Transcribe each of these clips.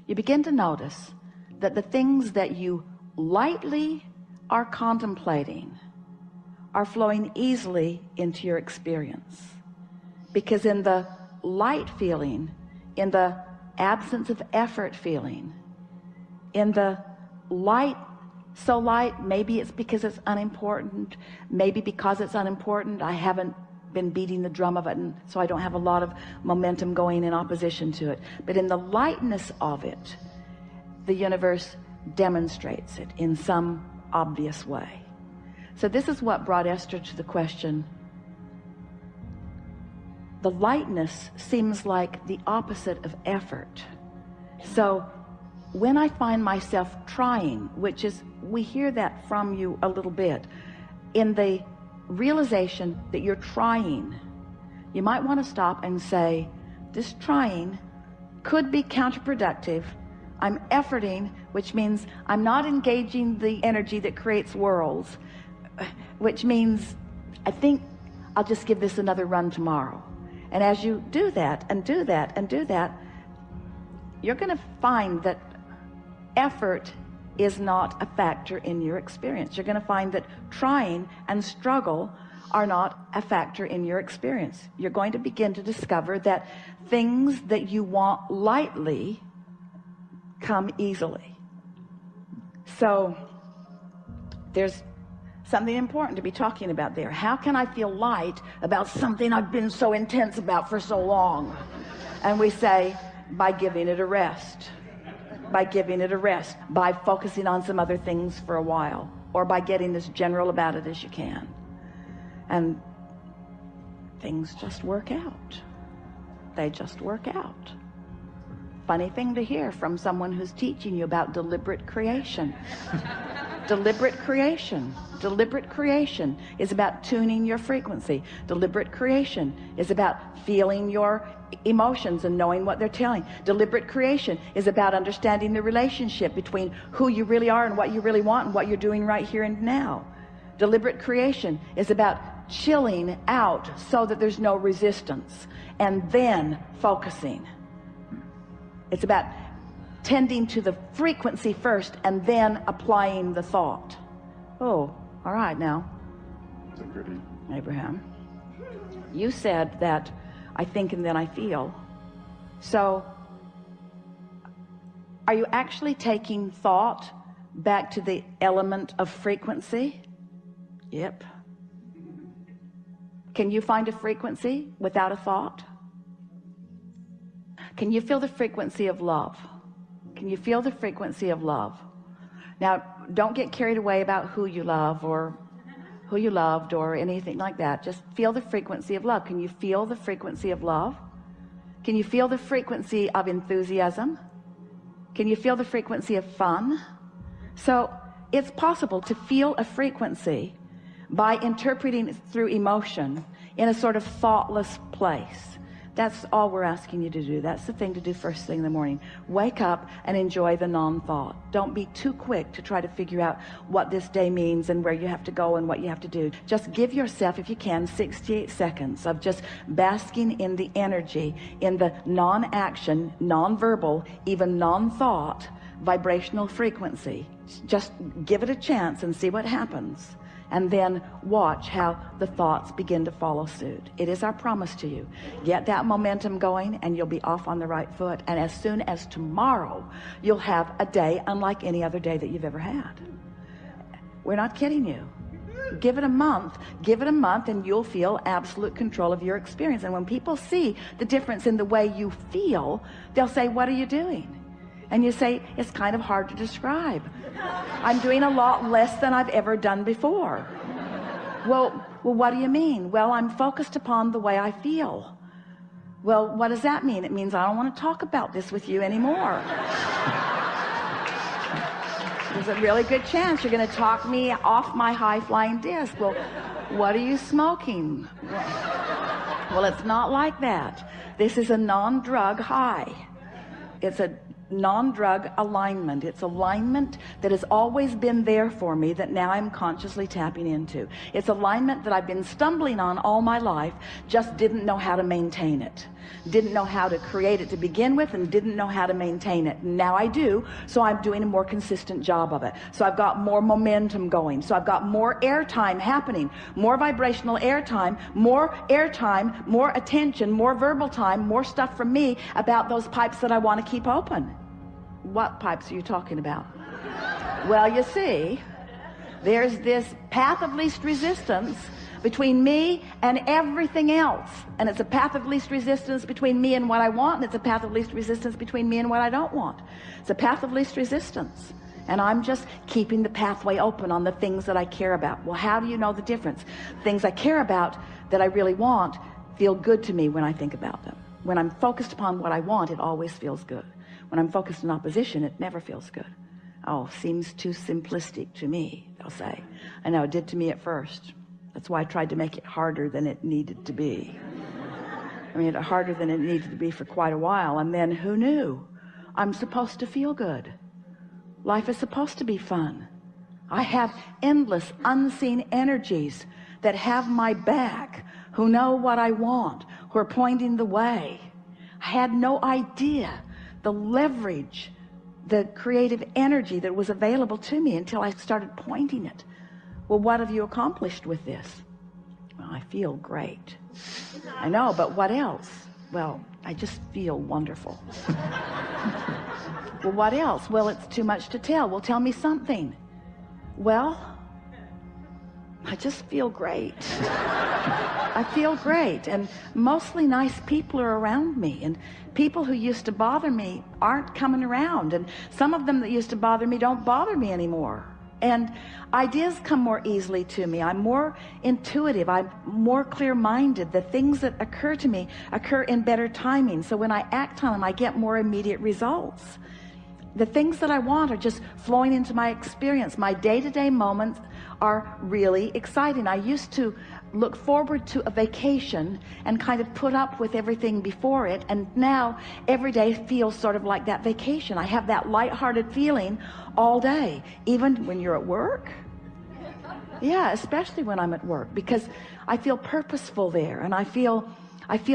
you begin to notice that the things that you lightly are contemplating are flowing easily into your experience. Because in the light feeling, in the absence of effort feeling, in the light, so light, maybe it's because it's unimportant, maybe because it's unimportant I haven't been beating the drum of it, and so I don't have a lot of momentum going in opposition to it. But in the lightness of it, the universe demonstrates it in some obvious way. So this is what brought Esther to the question. The lightness seems like the opposite of effort. So when I find myself trying, which is, we hear that from you a little bit, in the realization that you're trying, you might want to stop and say, this trying could be counterproductive. I'm efforting, which means I'm not engaging the energy that creates worlds, which means I think I'll just give this another run tomorrow. And as you do that and do that and do that, you're going to find that effort is not a factor in your experience. You're going to find that trying and struggle are not a factor in your experience. You're going to begin to discover that things that you want lightly come easily. So there's something important to be talking about there. How can I feel light about something I've been so intense about for so long? And we say, by giving it a rest. By giving it a rest, by focusing on some other things for a while, or by getting as general about it as you can. And things just work out. They just work out. Funny thing to hear from someone who's teaching you about deliberate creation. Deliberate creation. Deliberate creation is about tuning your frequency. Deliberate creation is about feeling your emotions and knowing what they're telling. Deliberate creation is about understanding the relationship between who you really are and what you really want and what you're doing right here and now. Deliberate creation is about chilling out so that there's no resistance and then focusing. It's about tending to the frequency first and then applying the thought. Oh, all right. Now, Abraham, you said that I think and then I feel. So are you actually taking thought back to the element of frequency? Yep. Can you find a frequency without a thought? Can you feel the frequency of love? Can you feel the frequency of love? Now, don't get carried away about who you love or who you loved or anything like that. Just feel the frequency of love. Can you feel the frequency of love? Can you feel the frequency of enthusiasm? Can you feel the frequency of fun? So it's possible to feel a frequency by interpreting it through emotion in a sort of thoughtless place. That's all we're asking you to do. That's the thing to do first thing in the morning. Wake up and enjoy the non-thought. Don't be too quick to try to figure out what this day means and where you have to go and what you have to do. Just give yourself, if you can, 68 seconds of just basking in the energy, in the non-action, non-verbal, even non-thought vibrational frequency. Just give it a chance and see what happens. And then watch how the thoughts begin to follow suit. It is our promise to you. Get that momentum going and you'll be off on the right foot. And as soon as tomorrow, you'll have a day unlike any other day that you've ever had. We're not kidding you. Give it a month and you'll feel absolute control of your experience. And when people see the difference in the way you feel, they'll say, what are you doing? And you say, it's kind of hard to describe. I'm doing a lot less than I've ever done before. Well, what do you mean? Well, I'm focused upon the way I feel. Well, what does that mean? It means I don't want to talk about this with you anymore. There's a really good chance you're going to talk me off my high-flying disc. Well, what are you smoking? Well, it's not like that. This is a non-drug high. It's a non-drug alignment. It's alignment that has always been there for me that now I'm consciously tapping into. It's alignment that I've been stumbling on all my life, just didn't know how to maintain it. Didn't know how to create it to begin with, and didn't know how to maintain it. Now I do, so I'm doing a more consistent job of it. So I've got more momentum going. So I've got more airtime happening, more vibrational airtime, more attention, more verbal time, more stuff from me about those pipes that I want to keep open. What pipes are you talking about? Well, you see, there's this path of least resistance between me and everything else, and it's a path of least resistance between me and what I want, and it's a path of least resistance between me and what I don't want. It's a path of least resistance, and I'm just keeping the pathway open on the things that I care about. Well, how do you know the difference? Things I care about that I really want feel good to me when I think about them. When I'm focused upon what I want, it always feels good. When I'm focused in opposition, it never feels good. Oh, seems too simplistic to me, they'll say. I know, it did to me at first. That's why I tried to make it harder than it needed to be. I mean, harder than it needed to be for quite a while. And then who knew? I'm supposed to feel good. Life is supposed to be fun. I have endless unseen energies that have my back, who know what I want, who are pointing the way. I had no idea the leverage, the creative energy that was available to me until I started pointing it. Well, what have you accomplished with this? Well, I feel great. I know, but what else? Well, I just feel wonderful. Well, what else? Well, it's too much to tell. Well, tell me something. Well, I just feel great. I feel great, and mostly nice people are around me, and people who used to bother me aren't coming around, and some of them that used to bother me don't bother me anymore. And ideas come more easily to me. I'm more intuitive. I'm more clear-minded. The things that occur to me occur in better timing. So when I act on them, I get more immediate results. The things that I want are just flowing into my experience. My day-to-day moments are really exciting. I used to look forward to a vacation and kind of put up with everything before it, and now every day feels sort of like that vacation. I have that lighthearted feeling all day, even when you're at work. Yeah, especially when I'm at work, because I feel purposeful there, and I feel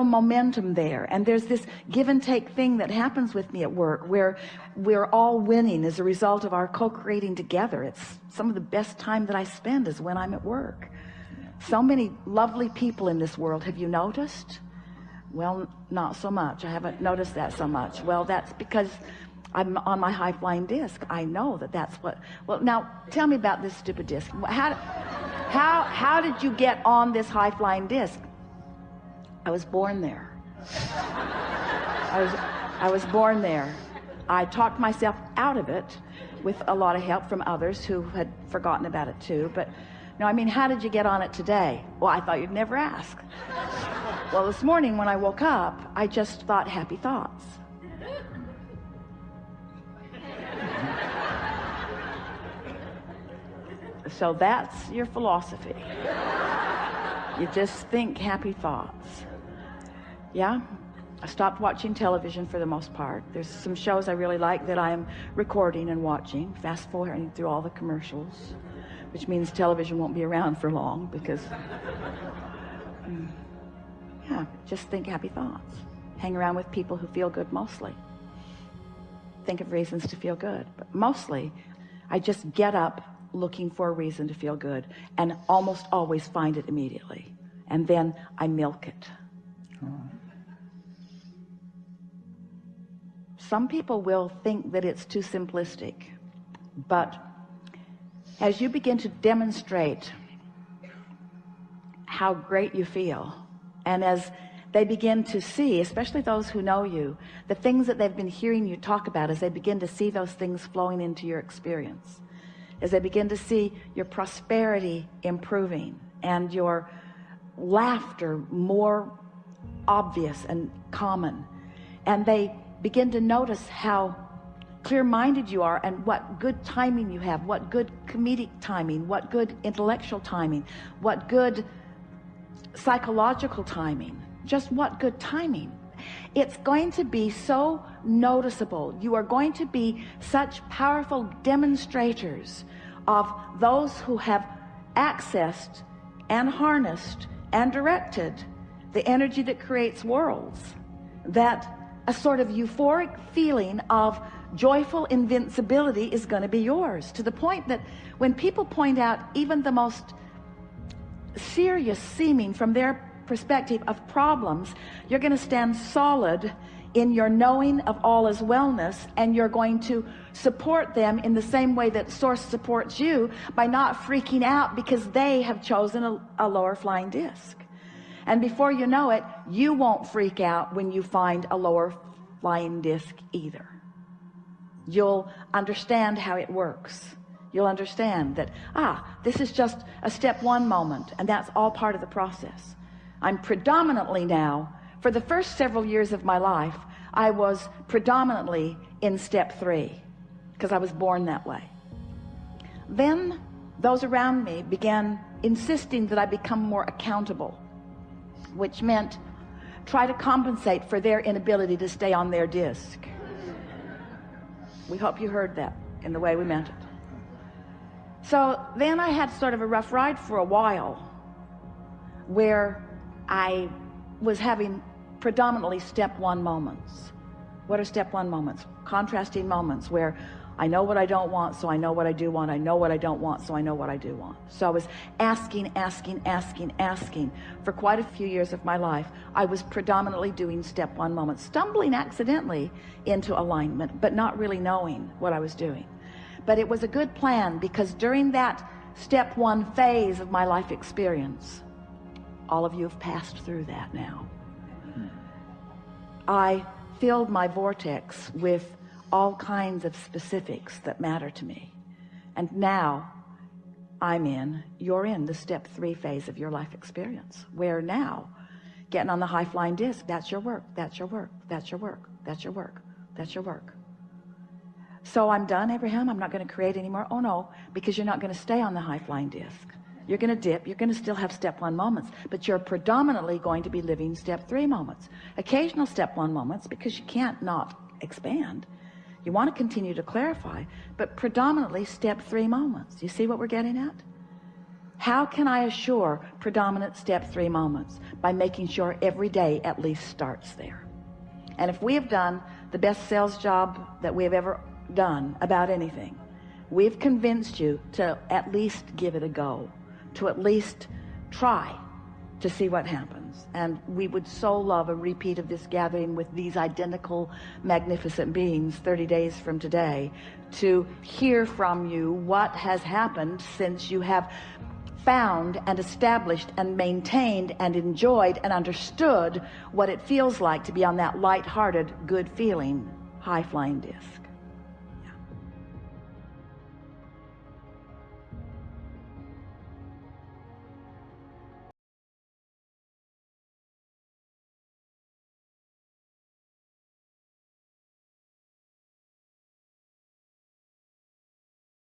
momentum there, and there's this give and take thing that happens with me at work where we're all winning as a result of our co-creating together. It's some of the best time that I spend is when I'm at work. So many lovely people in this world. Have you noticed? Well, not so much. I haven't noticed that so much. Well, that's because I'm on my high-flying disc. I know that that's what. Well, now tell me about this stupid disc. How did you get on this high-flying disc? I was born there. I was born there. I talked myself out of it with a lot of help from others who had forgotten about it too. But no, I mean, how did you get on it today? Well, I thought you'd never ask. Well, this morning when I woke up, I just thought happy thoughts. So that's your philosophy. You just think happy thoughts. Yeah, I stopped watching television for the most part. There's some shows I really like that I am recording and watching, fast forwarding through all the commercials, which means television won't be around for long because, yeah, just think happy thoughts. Hang around with people who feel good mostly. Think of reasons to feel good, but mostly I just get up looking for a reason to feel good and almost always find it immediately. And then I milk it. Some people will think that it's too simplistic, but as you begin to demonstrate how great you feel, and as they begin to see, especially those who know you, the things that they've been hearing you talk about, as they begin to see those things flowing into your experience, as they begin to see your prosperity improving and your laughter more obvious and common, and they begin to notice how clear-minded you are and what good timing you have, what good comedic timing, what good intellectual timing, what good psychological timing, just what good timing. it's going to be so noticeable. You are going to be such powerful demonstrators of those who have accessed and harnessed and directed the energy that creates worlds, that a sort of euphoric feeling of joyful invincibility is going to be yours, to the point that when people point out even the most serious seeming from their perspective of problems, you're going to stand solid in your knowing of all is wellness, and you're going to support them in the same way that Source supports you, by not freaking out because they have chosen a lower flying disc. And before you know it, you won't freak out when you find a lower flying disc either. You'll understand how it works. You'll understand that, this is just a step one moment, and that's all part of the process. I'm predominantly now, for the first several years of my life, I was predominantly in step 3 because I was born that way. Then those around me began insisting that I become more accountable, which meant try to compensate for their inability to stay on their disc. We hope you heard that in the way we meant it. So then I had sort of a rough ride for a while, where I was having predominantly step 1 moments. What are step 1 moments? Contrasting moments where I know what I don't want, so I know what I do want. I know what I don't want, so I know what I do want. So I was asking for quite a few years of my life. I was predominantly doing step 1 moments, stumbling accidentally into alignment, but not really knowing what I was doing. But it was a good plan, because during that step 1 phase of my life experience, all of you have passed through that now, I filled my vortex with all kinds of specifics that matter to me. And now you're in the step 3 phase of your life experience, where now getting on the high flying disc, that's your work, that's your work, that's your work, that's your work, that's your work. So I'm done, Abraham, I'm not going to create anymore. Oh no, because you're not going to stay on the high flying disc. You're going to dip, you're going to still have step 1 moments, but you're predominantly going to be living step 3 moments. Occasional step 1 moments, because you can't not expand. You want to continue to clarify, but predominantly step 3 moments. You see what we're getting at? How can I assure predominant step 3 moments? By making sure every day at least starts there. And if we have done the best sales job that we have ever done about anything, we've convinced you to at least give it a go, to at least try to see what happens. And we would so love a repeat of this gathering with these identical magnificent beings 30 days from today, to hear from you what has happened since you have found and established and maintained and enjoyed and understood what it feels like to be on that light-hearted, good feeling high flying disc.